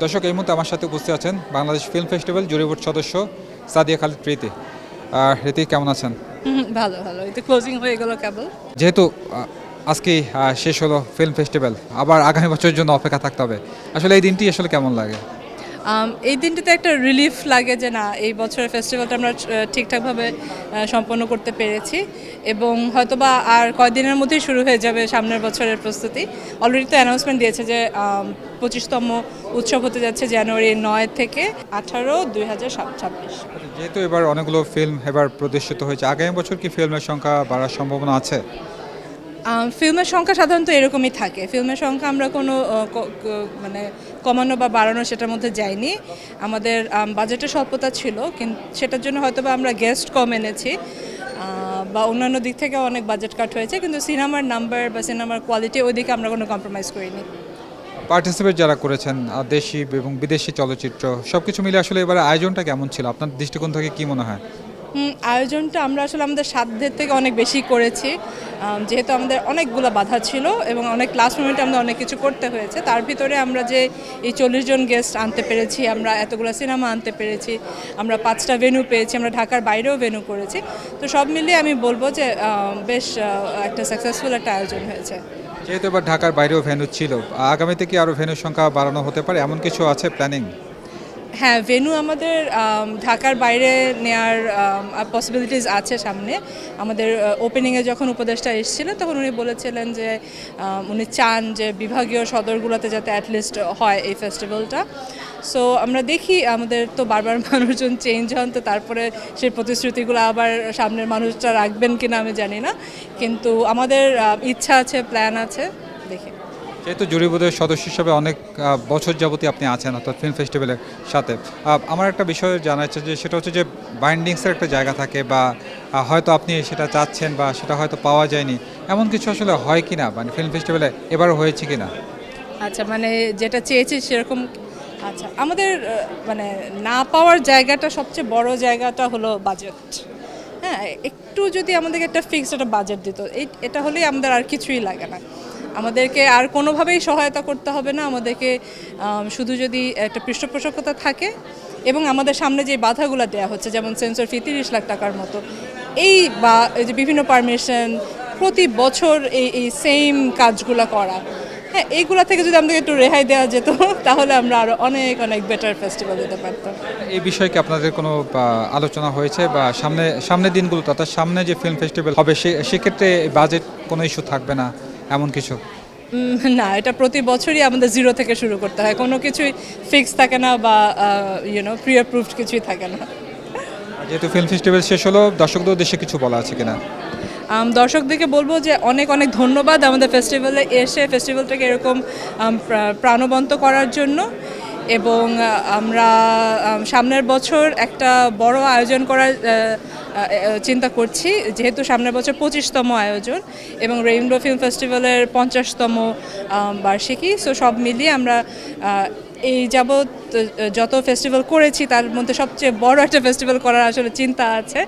দর্শক এই মুহূর্তে আমার সাথে উপস্থিত আছেন বাংলাদেশ ফিল্ম ফেস্টিভ্যাল জুরি বোর্ড সদস্য সাদিয়া খালিদ প্রীতি। রীতি কেমন আছেন? ভালো ভালো, এই তো ক্লোজিং হয়ে গেল কেবল। যেহেতু আজকে শেষ হলো ফিল্ম ফেস্টিভ্যাল, আবার আগামী বছরের জন্য অপেক্ষা থাকতে হবে, আসলে এই দিনটি আসলে কেমন লাগে? এই দিনটিতে একটা রিলিফ লাগে যে না, এই বছরের ফেস্টিভ্যালটা আমরা ঠিকঠাকভাবে সম্পন্ন করতে পেরেছি এবং হয়তোবা আর কয়েকদিনের মধ্যেই শুরু হয়ে যাবে সামনের বছরের প্রস্তুতি। অলরেডি তো অ্যানাউন্সমেন্ট দিয়েছে যে 25তম উৎসব হতে যাচ্ছে জানুয়ারি 9 থেকে 18, 2026। যেহেতু এবার অনেকগুলো ফিল্ম এবার প্রদর্শিত হয়েছে, আগামী বছর কি ফিল্মের সংখ্যা বাড়ার সম্ভাবনা আছে? ফিল্মের সংখ্যা সাধারণত এরকমই থাকে। ফিল্মের সংখ্যা আমরা কোনো মানে কমানো বা বাড়ানো সেটার মধ্যে যাইনি। আমাদের বাজেটের স্বল্পতা ছিল, কিন্তু সেটার জন্য হয়তোবা আমরা গেস্ট কম এনেছি বা অন্যান্য দিক থেকে অনেক বাজেট কাট হয়েছে, কিন্তু সিনেমার নাম্বার বা সিনেমার কোয়ালিটি ওই দিকে আমরা কোনো কম্প্রোমাইজ করিনি। পার্টিসিপেট যারা করেছেন দেশি এবং বিদেশি চলচ্চিত্র সব কিছু মিলে আসলে এবার আয়োজনটা কেমন ছিল আপনার দৃষ্টিকোণ থেকে কি মনে হয়? আয়োজনটা আমরা আসলে আমাদের সাধ্যের থেকে অনেক বেশি করেছি, যেহেতু আমাদের অনেকগুলো বাধা ছিল এবং অনেক লাস্ট মোমেন্টে আমরা অনেক কিছু করতে হয়েছে। তার ভিতরে আমরা যে এই 40 জন গেস্ট আনতে পেরেছি, আমরা এতগুলো সিনেমা আনতে পেরেছি, আমরা 5টা ভেন্যু পেয়েছি, আমরা ঢাকার বাইরেও ভেন্যু করেছি। তো সব মিলিয়ে আমি বলবো যে বেশ একটা সাকসেসফুল একটা আয়োজন হয়েছে। যেহেতু এবার ঢাকার বাইরেও ভেন্যু ছিল, আগামীতে কি আরও ভেন্যুর সংখ্যা বাড়ানো হতে পারে, এমন কিছু আছে প্ল্যানিং? হ্যাঁ, ভেন্যু আমাদের ঢাকার বাইরে নেয়ার পসিবিলিটিস আছে সামনে। আমাদের ওপেনিংয়ে যখন উপদেষ্টা এসেছিলেন তখন উনি বলেছিলেন যে উনি চান যে বিভাগীয় সদরগুলোতে যাতে অ্যাটলিস্ট হয় এই ফেস্টিভ্যালটা। সো আমরা দেখি, আমাদের তো বারবার মানুষজন চেঞ্জ হন, তো তারপরে সেই প্রতিশ্রুতিগুলো আবার সামনের মানুষটা রাখবেন কিনা আমি জানি না, কিন্তু আমাদের ইচ্ছা আছে, প্ল্যান আছে, দেখি। যেহেতু জুরি বোর্ডের সদস্য হিসেবে অনেক বছর যাবতই আপনি আছেন অর্থাৎ ফিল্ম ফেস্টিভ্যালের সাথে, আমার একটা বিষয় জানা যাচ্ছে যে সেটা হচ্ছে যে বাইন্ডিংসের একটা জায়গা থাকে বা হয়তো আপনি সেটা চাচ্ছেন বা সেটা হয়তো পাওয়া যায়নি, এমন কিছু আসলে হয় কি না, মানে ফিল্ম ফেস্টিভ্যালে এবারও হয়েছে কি না? আচ্ছা, মানে যেটা চেয়েছি সেরকম। আচ্ছা, আমাদের মানে না পাওয়ার জায়গাটা, সবচেয়ে বড় জায়গাটা হলো বাজেট। হ্যাঁ, একটু যদি আমাদেরকে একটা ফিক্সড একটা বাজেট দিত, এটা হলেই আমাদের আর কিছুই লাগে না। আমাদেরকে আর কোনোভাবেই সহায়তা করতে হবে না, আমাদেরকে শুধু যদি একটা পৃষ্ঠপোষকতা থাকে এবং আমাদের সামনে যে বাধাগুলো দেওয়া হচ্ছে, যেমন সেন্সর ফি 30 লাখ টাকার মতো, এই বা এই যে বিভিন্ন পারমিশন প্রতি বছর এই সেম কাজগুলো করা, হ্যাঁ, এইগুলা থেকে যদি আমাদেরকে একটু রেহাই দেওয়া যেত তাহলে আমরা আরও অনেক অনেক বেটার ফেস্টিভ্যাল দিতে পারতাম। এই বিষয়ে কি আপনাদের কোনো আলোচনা হয়েছে বা সামনের দিনগুলোতে অর্থাৎ সামনে যে ফিল্ম ফেস্টিভ্যাল হবে সেক্ষেত্রে বাজেট কোনো ইস্যু থাকবে না এমন কিছু? না, এটা প্রতি বছরই আমাদের জিরো থেকে শুরু করতে হয়, কোনো কিছুই ফিক্স থাকে না বা প্রি অ্যাপ্রুভড কিছুই থাকে না। যেহেতু ফিল্ম ফেস্টিভ্যাল শেষ হলো, দর্শকদের উদ্দেশ্যে কিছু বলা আছে কিনা? দর্শকদেরকে বলবো যে অনেক অনেক ধন্যবাদ আমাদের ফেস্টিভ্যালে এসে ফেস্টিভ্যালটাকে এরকম প্রাণবন্ত করার জন্য, এবং আমরা সামনের বছর একটা বড় আয়োজন করার চিন্তা করছি, যেহেতু সামনের বছর 25তম আয়োজন এবং রেইনবো ফিল্ম ফেস্টিভ্যালের 50তম বার্ষিকী। সো সব মিলিয়ে আমরা এই যাবৎ যত ফেস্টিভ্যাল করেছি তার মধ্যে সবচেয়ে বড় একটা ফেস্টিভ্যাল করার আসলে চিন্তা আছে।